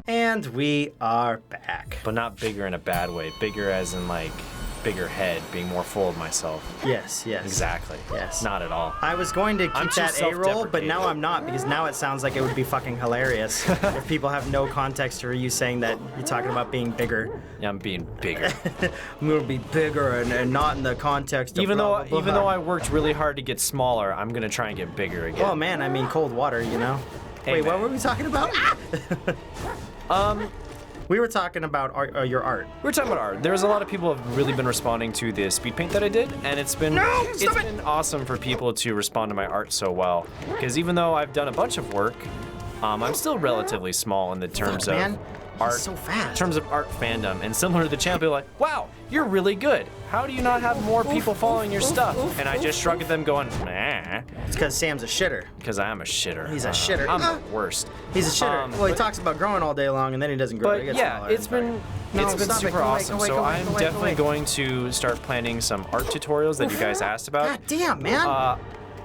And we are back. But not bigger in a bad way. Bigger as in like bigger head, being more full of myself. Yes, yes. Exactly. Yes. Not at all. I was going to keep that A-roll, but now I'm not, because now it sounds like it would be fucking hilarious if people have no context for you saying that you're talking about being bigger. Yeah, I'm being bigger. I'm gonna be bigger and not in the context of even blah, blah, though I worked really hard to get smaller, I'm gonna try and get bigger again. Well, man, I mean cold water, you know. Hey, wait, man. what were we talking about? We were talking about art, your art. We were talking about art. There's a lot of people have really been responding to the speed paint that I did, and it's been been awesome for people to respond to my art so well. Because even though I've done a bunch of work, I'm still relatively small in the terms of art. So fast. In terms of art fandom, and similar to the channel, people are like, "Wow, you're really good. How do you not have more people following your stuff?" And I just shrug at them, going, "Nah." It's because Sam's a shitter. Because I am a shitter. He's a shitter. I'm the worst. He's a shitter. Well, he talks about growing all day long, and then he doesn't grow. But He gets yeah, smaller. it's been super awesome. So I'm definitely going to start planning some art tutorials that you guys asked about. God damn, man.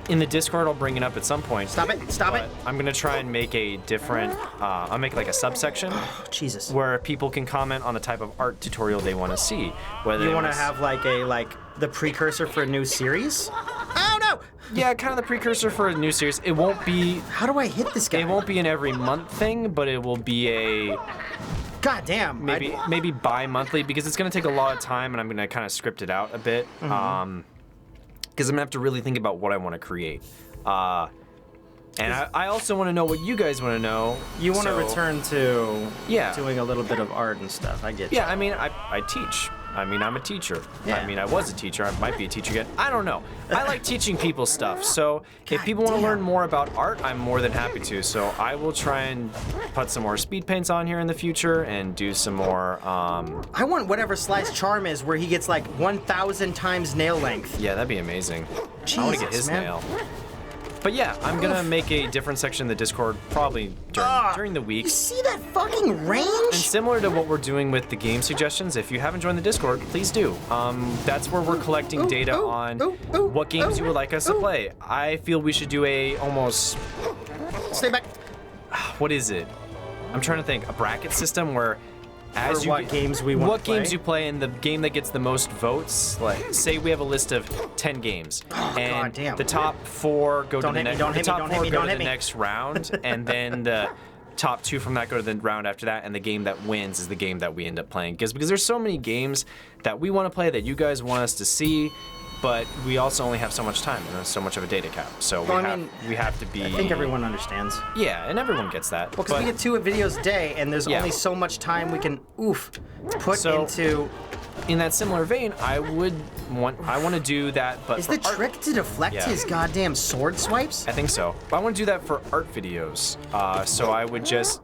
In the Discord, I'll bring it up at some point. Stop it! Stop it! I'm gonna try and make a different. I'll make like a subsection. Jesus. Where people can comment on the type of art tutorial they want to see. Whether you want to have like the precursor for a new series? Oh no! Yeah, kind of the precursor for a new series. It won't be. How do I hit this guy? It won't be an every month thing, but it will be a. God damn. Maybe bi-monthly, because it's gonna take a lot of time, and I'm gonna kind of script it out a bit. Because I'm gonna have to really think about what I want to create. And I also want to know what you guys want to know. You want to return to doing a little bit of art and stuff. I get you. Yeah, I mean, I teach. I mean, I'm a teacher. Yeah. I mean, I was a teacher. I might be a teacher again. I don't know. I like teaching people stuff. So if people want to learn more about art, I'm more than happy to. So I will try and put some more speed paints on here in the future and do some more. I want whatever Sly's charm is, where he gets like 1,000 times nail length. Yeah, that'd be amazing. Jesus, I want to get his nail. But yeah, I'm gonna make a different section in the Discord probably during the week. You see that fucking range? And similar to what we're doing with the game suggestions, if you haven't joined the Discord, please do. That's where we're collecting data on what games you would like us to play. I feel we should do a almost... Stay back. What is it? I'm trying to think. A bracket system where as you what games we want to play? What games you play, and the game that gets the most votes. Like, say we have a list of 10 games, and God damn. the top 4 go to the next round, and then the top 2 from that go to the round after that, and the game that wins is the game that we end up playing. Because there's so many games that we want to play that you guys want us to see, but we also only have so much time and so much of a data cap. So we have to be. I think everyone understands. Yeah, and everyone gets that. Well, because we get 2 videos a day, and there's only so much time we can put into. In that similar vein, I want to do that, but is the trick to deflect his goddamn sword swipes? I think so. But I want to do that for art videos. So I would just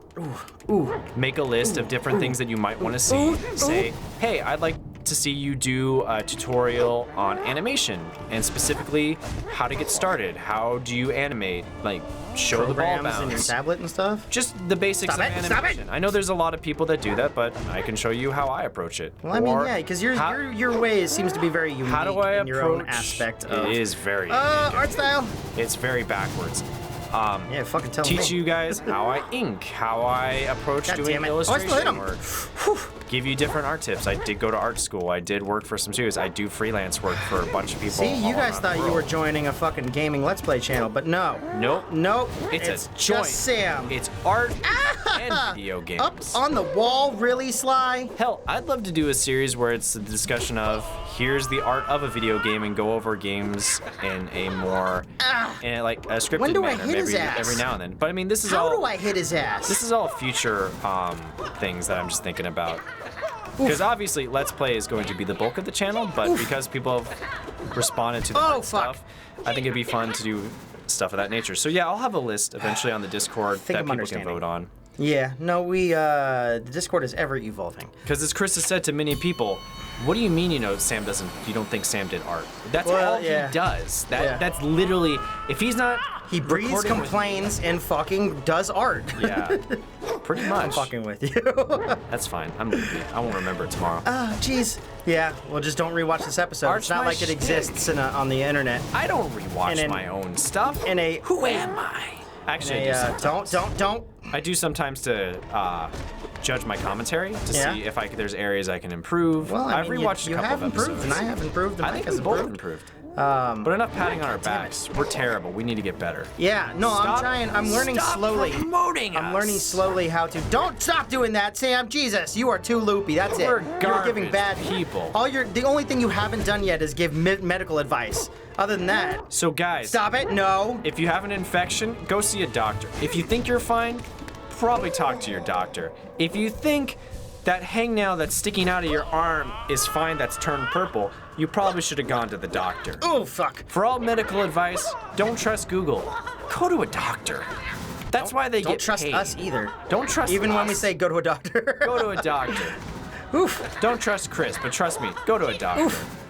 make a list of different things that you might want to see. Say, hey, I'd like to see you do a tutorial on animation, and specifically how to get started. How do you animate? Like, show the ball bounce. In your tablet and stuff? Just the basics of animation. I know there's a lot of people that do that, but I can show you how I approach it. Well, I mean, yeah, because your way seems to be very unique in your own aspect of... It is very unique. Art style! It's very backwards. Yeah, fucking tell me. Teach you guys how I ink, how I approach doing illustration work. Give you different art tips. I did go to art school. I did work for some studios. I do freelance work for a bunch of people. See, you guys thought you were joining a fucking gaming Let's Play channel, but no. Nope. It's just Sam. It's art and video games. Up on the wall, really, Sly? Hell, I'd love to do a series where it's a discussion of here's the art of a video game and go over games in a more, like a scripted when do I manner, hit his maybe ass? every now and then. But I mean, this is How do I hit his ass? This is all future things that I'm just thinking about. Because obviously, Let's Play is going to be the bulk of the channel, but because people have responded to the stuff, I think it'd be fun to do stuff of that nature. So yeah, I'll have a list eventually on the Discord that people can vote on. Yeah, no, the Discord is ever evolving. Because as Chris has said to many people, what do you mean, you don't think Sam did art? That's all he does. That's literally, if he's not... He breathes, complains, and fucking does art. Yeah, pretty much. I'm fucking with you. That's fine. I'm leaving. I won't remember it tomorrow. Jeez. Yeah, well, just don't rewatch this episode. Art's it's not like it exists on the internet. I don't rewatch my own stuff. Who am I? Actually, don't. I do sometimes to judge my commentary to see if there's areas I can improve. Well, I've rewatched a couple of episodes. Improved, and I have improved, and I think we both improved. But enough patting on our backs. We're terrible. We need to get better. Yeah, no, I'm trying. I'm learning slowly. Promoting I'm learning slowly how to. Don't stop doing that, Sam. Jesus, you are too loopy. That's We're it. You're giving bad people. The only thing you haven't done yet is give medical advice. Other than that. So guys, stop it. No. If you have an infection, go see a doctor. If you think you're fine, probably talk to your doctor. If you think that hangnail that's sticking out of your arm is fine, that's turned purple, you probably should have gone to the doctor. Oh, fuck. For all medical advice, don't trust Google. Go to a doctor. That's why they get paid. Don't trust us either. Don't trust Even us. when we say go to a doctor. Go to a doctor. Oof. Don't trust Chris, but trust me, go to a doctor. Oof.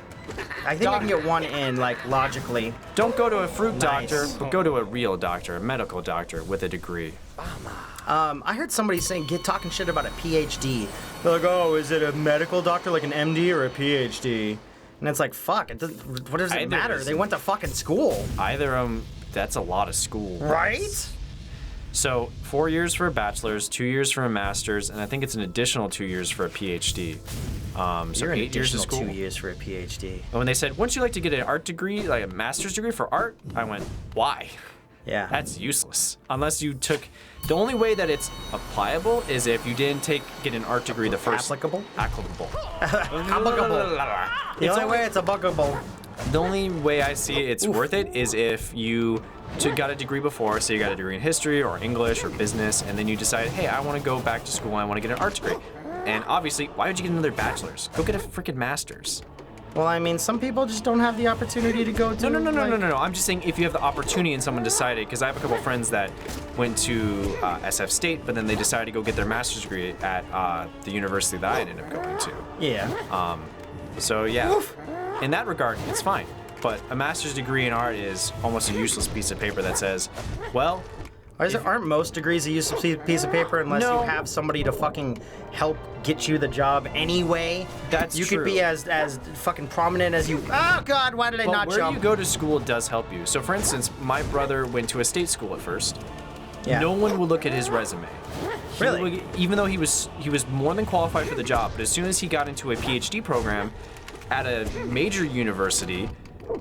I think I can get one in, like, logically. Don't go to a fruit doctor, but go to a real doctor, a medical doctor with a degree. I heard somebody talking shit about a PhD. They're like, oh, is it a medical doctor, like an MD or a PhD? And it's like, fuck, what does it matter? They went to fucking school. Either of them, that's a lot of school. Right? So 4 years for a bachelor's, 2 years for a master's, and I think it's an additional 2 years for a PhD. So 8 years of school. 2 years for a PhD. And when they said, wouldn't you like to get an art degree, like a master's degree for art? I went, why? Yeah. That's useless. Unless you took, the only way that it's applicable is if you didn't get an art degree the first. Applicable? Applicable. The only way it's applicable. The only way I see it's worth it is if you got a degree before, so you got a degree in history or English or business, and then you decide, hey, I want to go back to school and I want to get an art degree. And obviously, why would you get another bachelor's? Go get a freaking master's. Well, I mean, some people just don't have the opportunity to go to. No. I'm just saying if you have the opportunity and someone decided, because I have a couple friends that went to SF State, but then they decided to go get their master's degree at the university that I ended up going to. Yeah. So yeah, Oof. In that regard, it's fine. But a master's degree in art is almost a useless piece of paper that says, well. Aren't most degrees a useless piece of paper unless you have somebody to fucking help get you the job anyway? That's true. You could be as fucking prominent as you. Oh God, why did I not jump? Where you go to school does help you. So, for instance, my brother went to a state school at first. Yeah. No one would look at his resume. Really? Even though he was more than qualified for the job, but as soon as he got into a PhD program at a major university,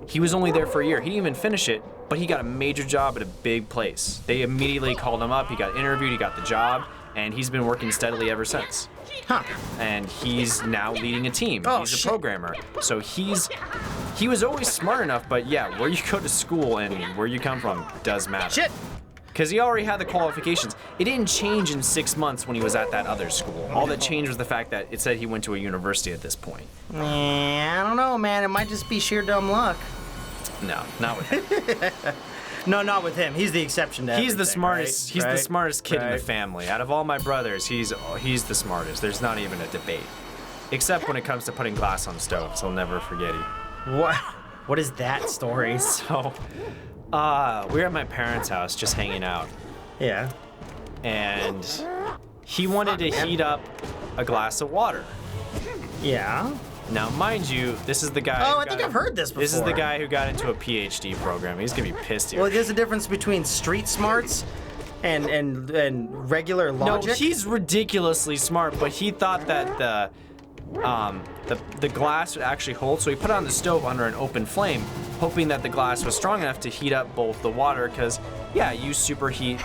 he was only there for a year. He didn't even finish it, but he got a major job at a big place. They immediately called him up, he got interviewed, he got the job, and he's been working steadily ever since. Huh. And he's now leading a team. Oh, he's a programmer. So he was always smart enough, but yeah, where you go to school and where you come from does matter. Shit! Because he already had the qualifications. It didn't change in 6 months when he was at that other school. All that changed was the fact that it said he went to a university at this point. I don't know, man. It might just be sheer dumb luck. No, not with him. No, not with him. He's the exception to everything. He's the smartest. Right? He's the smartest kid in the Right. family. Out of all my brothers, he's the smartest. There's not even a debate, except when it comes to putting glass on stoves. I'll never forget it. What? What is that story? So, we were at my parents' house just hanging out, Yeah. and he wanted to heat up a glass of water. Yeah. Now, mind you, this is the guy. Oh, I think I've heard this before. This is the guy who got into a PhD program. He's gonna be pissed here. Well, there's a difference between street smarts and regular logic. No, he's ridiculously smart, but he thought that the glass would actually hold, so he put it on the stove under an open flame, hoping that the glass was strong enough to heat up both the water, because, yeah, you superheat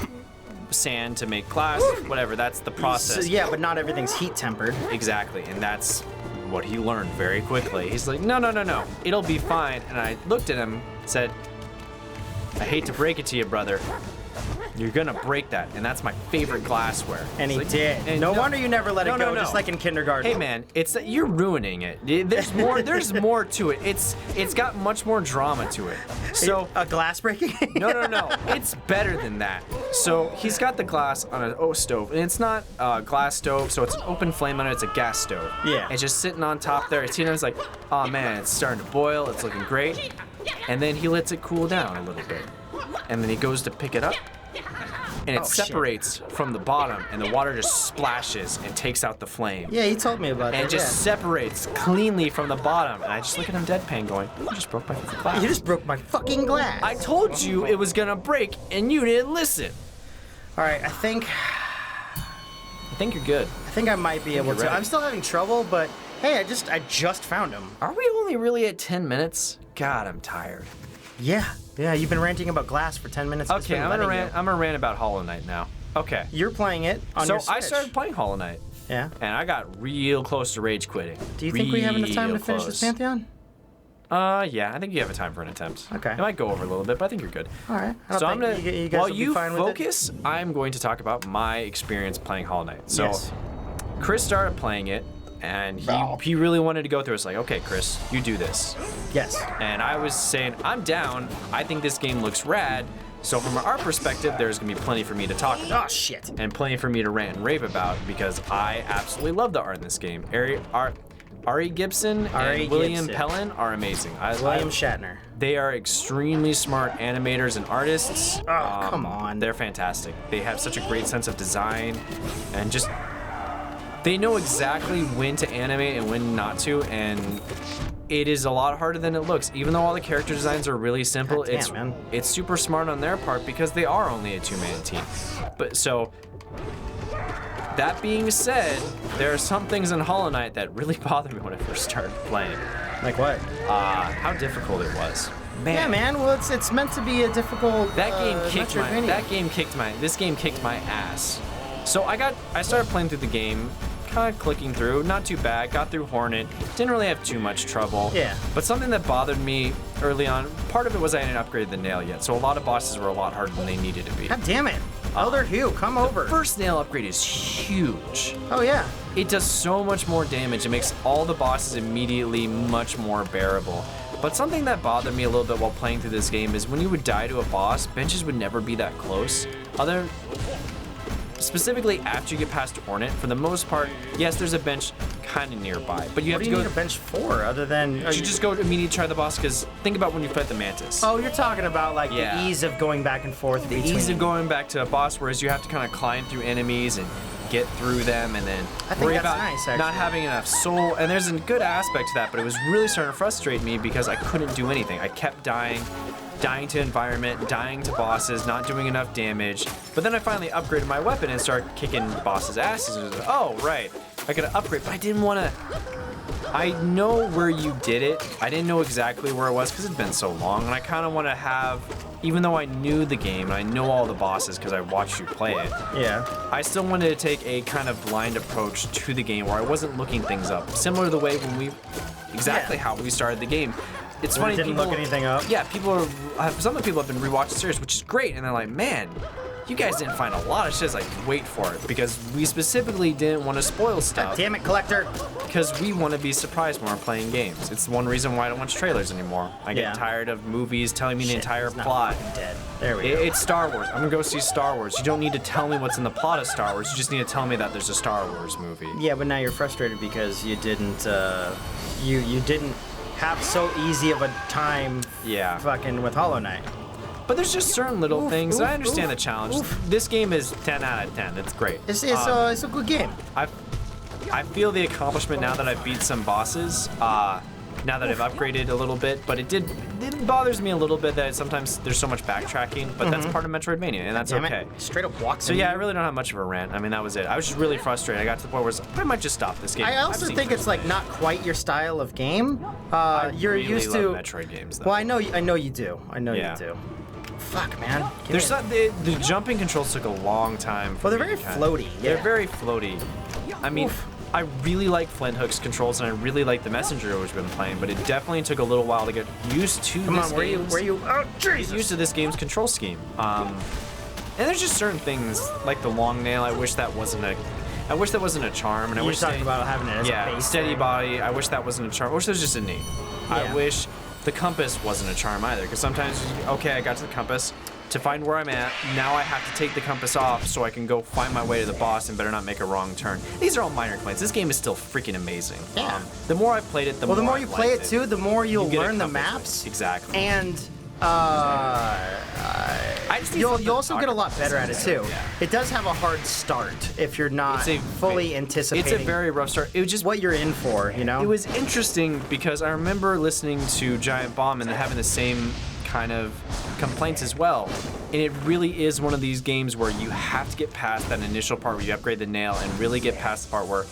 sand to make glass, whatever, that's the process. So, yeah, but not everything's heat tempered. Exactly, and that's what he learned very quickly. He's like, no, it'll be fine. And I looked at him and said, I hate to break it to you, brother. You're gonna break that, and that's my favorite glassware. And he did. And no wonder you never let it go, just like in kindergarten. Hey man, it's that you're ruining it. There's more. There's more to it. It's got much more drama to it. So a glass breaking? No. It's better than that. So he's got the glass on a stove, and it's not a glass stove, so it's an open flame on it. It's a gas stove. Yeah. It's just sitting on top there. It's like, oh man, it's starting to boil. It's looking great. And then he lets it cool down a little bit, and then he goes to pick it up. and it separates from the bottom, and the water just splashes and takes out the flame. Yeah, he told me about that. And it just separates cleanly from the bottom, and I just look at him deadpan going, you just broke my fucking glass. You just broke my fucking glass. I told you it was gonna break, and you didn't listen. All right, I think you're good. I think I might be able to. I'm still having trouble, but hey, I just found him. Are we only really at 10 minutes? God, I'm tired. Yeah, you've been ranting about glass for 10 minutes. Okay, I'm gonna rant about Hollow Knight now. Okay. You're playing it on your Switch. So I started playing Hollow Knight. Yeah. And I got real close to rage quitting. Do you think we have enough time to finish this Pantheon? Yeah, I think you have a time for an attempt. Okay. It might go over a little bit, but I think you're good. All right. So I'm gonna, you guys while will you be fine focus, with it? I'm going to talk about my experience playing Hollow Knight. So Yes. Chris started playing it, and he really wanted to go through it. It's like, okay, Chris, you do this. Yes. And I was saying, I'm down. I think this game looks rad. So from our perspective, there's gonna be plenty for me to talk about. Oh shit. And plenty for me to rant and rave about because I absolutely love the art in this game. Ari Gibson and William Pellin are amazing. William Shatner. They are extremely smart animators and artists. Oh, come on. They're fantastic. They have such a great sense of design and just they know exactly when to animate and when not to, and it is a lot harder than it looks. Even though all the character designs are really simple, it's super smart on their part because they are only a two-man team. But so that being said, there are some things in Hollow Knight that really bothered me when I first started playing. Like what? How difficult it was. Man. Yeah, man. Well, it's meant to be a difficult. This game kicked my ass. So I started playing through the game, kind of clicking through, not too bad. Got through Hornet, didn't really have too much trouble. Yeah. But something that bothered me early on, part of it was I hadn't upgraded the nail yet, so a lot of bosses were a lot harder than they needed to be. God damn it. Elder Hugh, come over. The first nail upgrade is huge. Oh, yeah. It does so much more damage. It makes all the bosses immediately much more bearable. But something that bothered me a little bit while playing through this game is when you would die to a boss, benches would never be that close. Specifically after you get past Hornet, for the most part, yes, there's a bench kind of nearby, but you have to go. What do you need a bench for, other than? You just go immediately try the boss, because think about when you fight the Mantis. Oh, you're talking about like the ease of going back and forth. The ease of going back to a boss, whereas you have to kind of climb through enemies and get through them, and then worry about not having enough soul. And there's a good aspect to that, but it was really starting to frustrate me because I couldn't do anything. I kept dying to environment, dying to bosses, not doing enough damage. But then I finally upgraded my weapon and started kicking bosses' asses. And like, oh, right, I gotta upgrade, but I didn't want to. I know where you did it. I didn't know exactly where it was because it's been so long, and I kind of want to have, even though I knew the game and I know all the bosses because I watched you play it. Yeah. I still wanted to take a kind of blind approach to the game where I wasn't looking things up, similar to the way when how we started the game. It's funny. Didn't look anything up. Yeah, some of the people have been rewatching the series, which is great, and they're like, man, you guys didn't find a lot of shit. It's like, wait for it, because we specifically didn't want to spoil stuff. God damn it, Collector! Because we want to be surprised when we're playing games. It's one reason why I don't watch trailers anymore. I get tired of movies telling me the entire plot. Dead. There we go. It's Star Wars. I'm gonna go see Star Wars. You don't need to tell me what's in the plot of Star Wars. You just need to tell me that there's a Star Wars movie. Yeah, but now you're frustrated because you didn't. You didn't have so easy of a time. Yeah. Fucking with Hollow Knight. But there's just certain little things. I understand the challenge. This game is 10 out of 10. It's great. It's a good game. I feel the accomplishment now that I've beat some bosses. Now that I've upgraded a little bit, but it bothers me a little bit that sometimes there's so much backtracking, but that's part of Metroidvania, and that's okay. Straight up walks. So yeah, I really don't have much of a rant. I mean, that was it. I was just really frustrated. I got to the point where I might just stop this game. I also think it's like not quite your style of game. You're really used love to Metroid games, though. Well, I know you do. You do. Fuck, man. There's the jumping controls took a long time. Well, they're very floaty. Yeah. They're very floaty. I mean, I really like Flint Hook's controls, and I really like the Messenger which we've been playing, but it definitely took a little while to get used to where you? Oh, Jesus! Used to this game's control scheme. And there's just certain things like the long nail. I wish that wasn't a charm. And I wish talking about having it as a base steady thing. body. I wish that wasn't a charm. I wish it was just innate. Yeah. I wish the compass wasn't a charm either, because sometimes I got to the compass. To find where I'm at, now I have to take the compass off so I can go find my way to the boss and better not make a wrong turn. These are all minor complaints. This game is still freaking amazing. Yeah. The more I played it, the more you play it too, the more you'll learn the maps. Exactly. And I You'll also get a lot better at it too. Yeah. It does have a hard start if you're not fully anticipating. It's a very rough start. It was just what you're in for, you know? It was interesting because I remember listening to Giant Bomb and then having the same kind of complaints as well. And it really is one of these games where you have to get past that initial part where you upgrade the nail and really get past the part where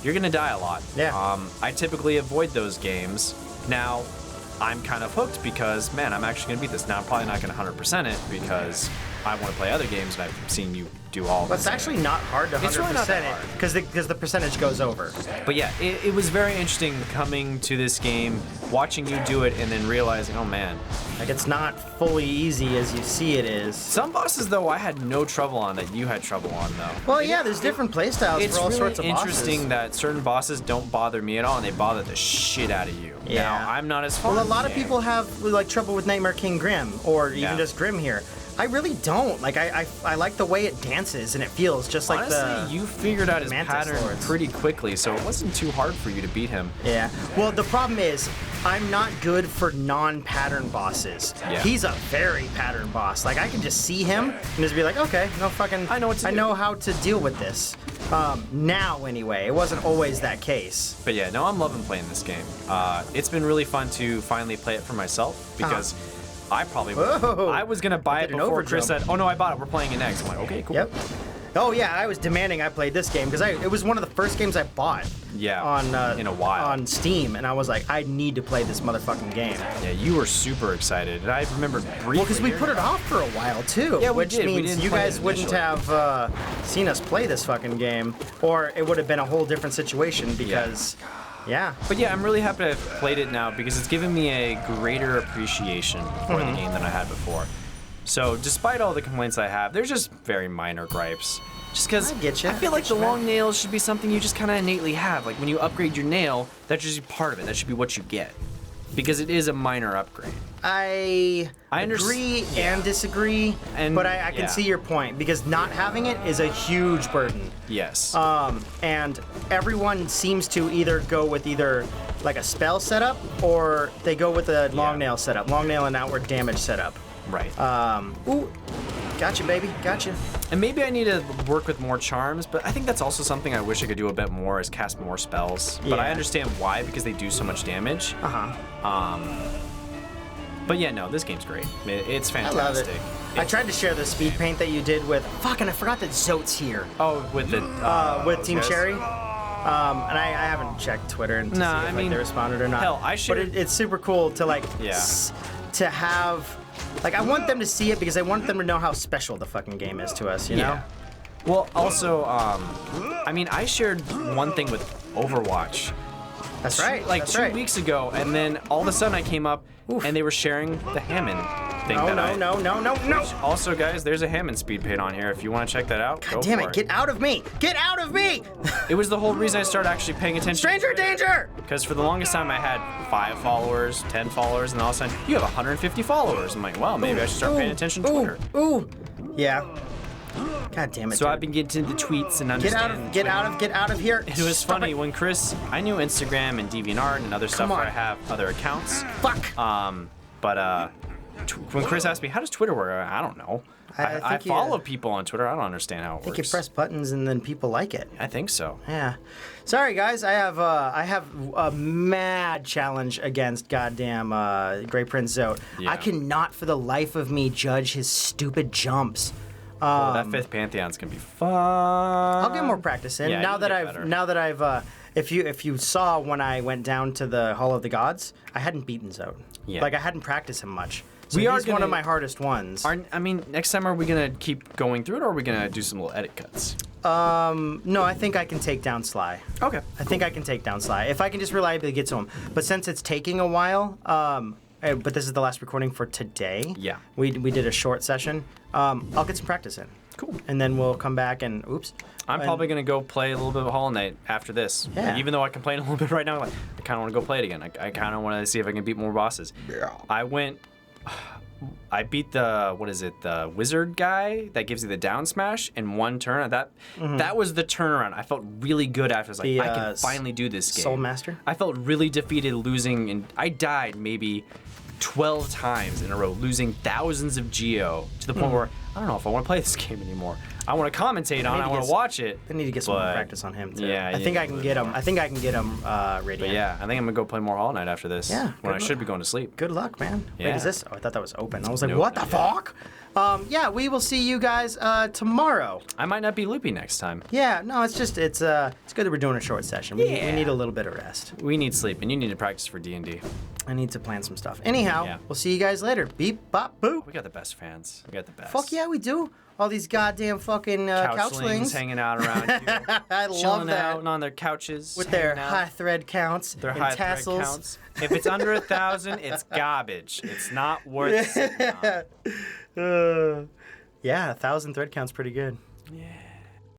you're gonna die a lot. Yeah. I typically avoid those games. Now, I'm kind of hooked because, man, I'm actually gonna beat this. Now, I'm probably not gonna 100% it because I want to play other games and I've seen you do all of But it's actually not hard to 100% it because the percentage goes over. But yeah, it was very interesting coming to this game, watching you do it, and then realizing, oh man. Like, it's not fully easy as you see it is. Some bosses, though, I had no trouble on that you had trouble on, though. Well, yeah, there's different playstyles for all sorts of bosses. It's really interesting that certain bosses don't bother me at all, and they bother the shit out of you. Yeah. Now, I'm not as far. Well, a lot of people have, like, trouble with Nightmare King Grim, or even just Grim here. I really don't. Like, I like the way it dances and it feels just like honestly, you figured out his pattern pretty quickly, so it wasn't too hard for you to beat him. Yeah. Well, the problem is, I'm not good for non-pattern bosses. Yeah. He's a very pattern boss. Like, I can just see him and just be like, okay, no fucking. I know how to deal with this. Now, anyway, it wasn't always that case. But yeah, no, I'm loving playing this game. It's been really fun to finally play it for myself because. I probably would. I was going to buy it before Chris said, oh no, I bought it, we're playing it next. I'm like, okay, cool. Yep. Oh yeah, I was demanding I played this game because it was one of the first games I bought. Yeah. On in a while. On Steam, and I was like, I need to play this motherfucking game. Yeah, you were super excited, and I remember briefly. Well, because we put it off for a while too. Yeah, which means you guys wouldn't have seen us play this fucking game, or it would have been a whole different situation because. Yeah. But yeah, I'm really happy to have played it now because it's given me a greater appreciation for the game than I had before. So despite all the complaints I have, there's just very minor gripes. Just because I feel like the long nails should be something you just kind of innately have. Like when you upgrade your nail, that should be part of it. That should be what you get. Because it is a minor upgrade. I agree and disagree, but I can see your point because not having it is a huge burden. Yes. And everyone seems to either go with like a spell setup or they go with a long nail setup, long nail and outward damage setup. Right. Ooh, gotcha, baby, gotcha. And maybe I need to work with more charms, but I think that's also something I wish I could do a bit more is cast more spells. Yeah. But I understand why because they do so much damage. But yeah, no, this game's great. It's fantastic. I love it. I tried to share the speed paint that you did with. Fucking, I forgot that Zote's here. Oh, with the with Team Cherry. And I haven't checked Twitter and to see if they responded or not. Hell, I shared. But it's super cool to like to have. Like, I want them to see it because I want them to know how special the fucking game is to us, you know? Well, also, I mean, I shared one thing with Overwatch. That's right. Like 2 weeks ago, and then all of a sudden I came up, and they were sharing the Hammond thing. No. Also, guys, there's a Hammond speed paint on here. If you want to check that out, God damn it. Get out of me! Get out of me! It was the whole reason I started actually paying attention. Stranger danger! Because for the longest time I had 5 followers, 10 followers, and all of a sudden, you have 150 followers. I'm like, well, maybe I should start paying attention to Twitter. Yeah. God damn it. So I've been getting to the tweets and understanding. Get out of here. It was funny when Chris, I knew Instagram and DeviantArt and other stuff where I have other accounts. Fuck. But when Chris asked me, how does Twitter work? I don't know. I follow people on Twitter. I don't understand how it works. I think you press buttons and then people like it. I think so. Yeah. Sorry guys, I have a mad challenge against goddamn Grey Prince Zote. Yeah. I cannot for the life of me judge his stupid jumps. That 5th Pantheon's gonna be fun. I'll get more practice in. Yeah, now that I've if you saw when I went down to the Hall of the Gods, I hadn't beaten Zote. Yeah. Like I hadn't practiced him much. So he's one of my hardest ones. I mean, next time are we gonna keep going through it, or are we gonna do some little edit cuts? No, I think I can take down Sly. Okay. I think I can take down Sly if I can just reliably get to him. But since it's taking a while, but this is the last recording for today. Yeah. We did a short session. I'll get some practice in. Cool. And then we'll come back and I'm probably gonna go play a little bit of Hollow Knight after this. Yeah. Like, even though I complain a little bit right now, like, I kind of want to go play it again. I kind of want to see if I can beat more bosses. Yeah. I beat the wizard guy that gives you the down smash in one turn. That was the turnaround. I felt really good after. I was like, I can finally do this game. Soul Master? I felt really defeated losing, and I died maybe 12 times in a row, losing thousands of geo to the point where I don't know if I want to play this game anymore. I want to commentate on it. I want to watch it. I need to get some more practice on him too. Yeah, I think I can get him. I think I can get him Radiant. But yeah, I think I'm gonna go play more Hollow Knight after this. Yeah, when I should be going to sleep. Good luck, man. Yeah. Wait, is this? Oh, I thought that was open. I was like, Nope. what the fuck? Yeah, we will see you guys tomorrow. I might not be loopy next time. Yeah, no, it's good that we're doing a short session. We need a little bit of rest. We need sleep, and you need to practice for D&D. I need to plan some stuff. Anyhow, Yeah. we'll see you guys later. Beep, bop, boop. We got the best fans. We got the best. Fuck yeah, we do. All these goddamn fucking couchlings hanging out around here. I love Chilling that. out on their couches. With their hanging out. high thread counts Their and high tassels. thread counts. If it's under 1,000, it's garbage. It's not worth sitting on. Yeah, 1,000 thread count's pretty good. Yeah.